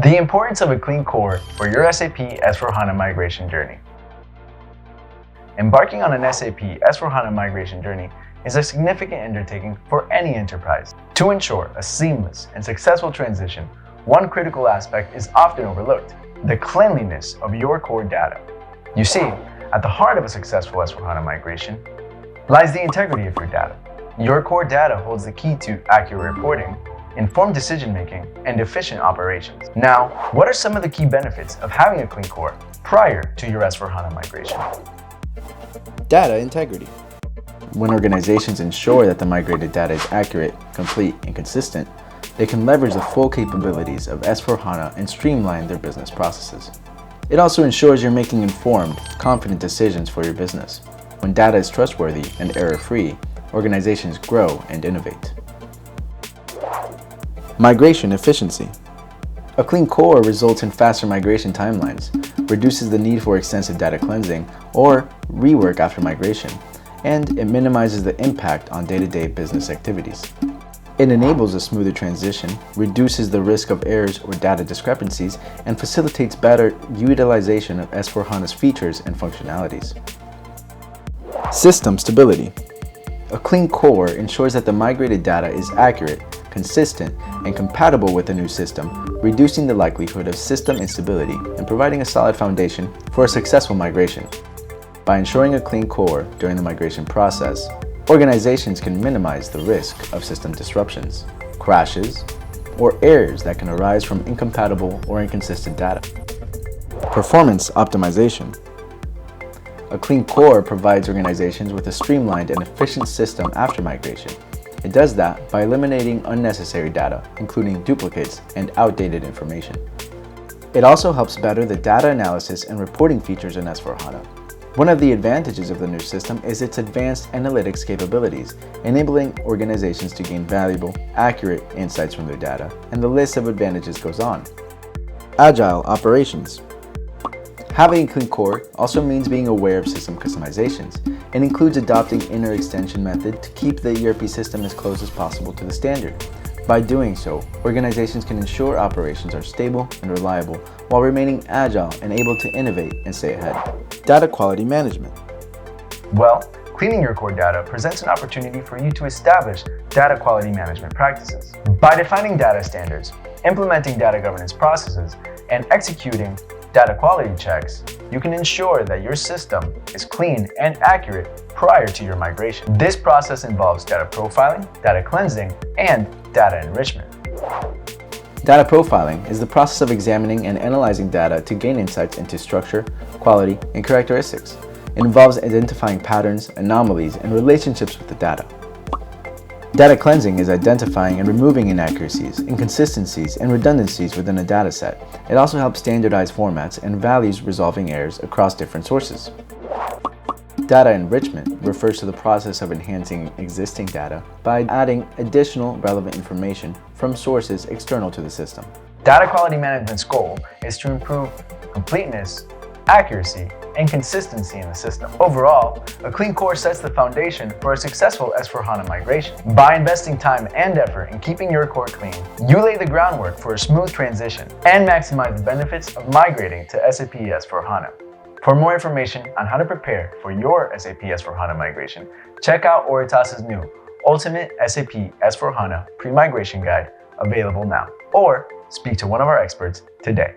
The importance of a clean core for your SAP S/4HANA migration journey. Embarking on an SAP S/4HANA migration journey is a significant undertaking for any enterprise. To ensure a seamless and successful transition, one critical aspect is often overlooked: the cleanliness of your core data. You see, at the heart of a successful S/4HANA migration lies the integrity of your data. Your core data holds the key to accurate reporting, informed decision-making, and efficient operations. Now, what are some of the key benefits of having a clean core prior to your S/4HANA migration? Data integrity. When organizations ensure that the migrated data is accurate, complete, and consistent, they can leverage the full capabilities of S/4HANA and streamline their business processes. It also ensures you're making informed, confident decisions for your business. When data is trustworthy and error-free, organizations grow and innovate. Migration efficiency. A clean core results in faster migration timelines, reduces the need for extensive data cleansing or rework after migration, and it minimizes the impact on day-to-day business activities. It enables a smoother transition, reduces the risk of errors or data discrepancies, and facilitates better utilization of S/4HANA's features and functionalities. System stability. A clean core ensures that the migrated data is accurate, consistent, and compatible with the new system, reducing the likelihood of system instability and providing a solid foundation for a successful migration. By ensuring a clean core during the migration process, organizations can minimize the risk of system disruptions, crashes, or errors that can arise from incompatible or inconsistent data. Performance optimization. A clean core provides organizations with a streamlined and efficient system after migration. It does that by eliminating unnecessary data, including duplicates and outdated information. It also helps better the data analysis and reporting features in S/4HANA. One of the advantages of the new system is its advanced analytics capabilities, enabling organizations to gain valuable, accurate insights from their data, and the list of advantages goes on. Agile operations. Having a clean core also means being aware of system customizations. It includes adopting inner extension method to keep the ERP system as close as possible to the standard. By doing so, organizations can ensure operations are stable and reliable while remaining agile and able to innovate and stay ahead. Data quality management. Well, cleaning your core data presents an opportunity for you to establish data quality management practices. By defining data standards, implementing data governance processes, and executing data quality checks, you can ensure that your system is clean and accurate prior to your migration. This process involves data profiling, data cleansing, and data enrichment. Data profiling is the process of examining and analyzing data to gain insights into structure, quality, and characteristics. It involves identifying patterns, anomalies, and relationships with the data. Data cleansing is identifying and removing inaccuracies, inconsistencies, and redundancies within a dataset. It also helps standardize formats and values, resolving errors across different sources. Data enrichment refers to the process of enhancing existing data by adding additional relevant information from sources external to the system. Data quality management's goal is to improve completeness, accuracy, and consistency in the system. Overall, a clean core sets the foundation for a successful S/4HANA migration. By investing time and effort in keeping your core clean, you lay the groundwork for a smooth transition and maximize the benefits of migrating to SAP S/4HANA. For more information on how to prepare for your SAP S/4HANA migration, check out Auritas' new Ultimate SAP S/4HANA Pre-Migration Guide, available now, or speak to one of our experts today.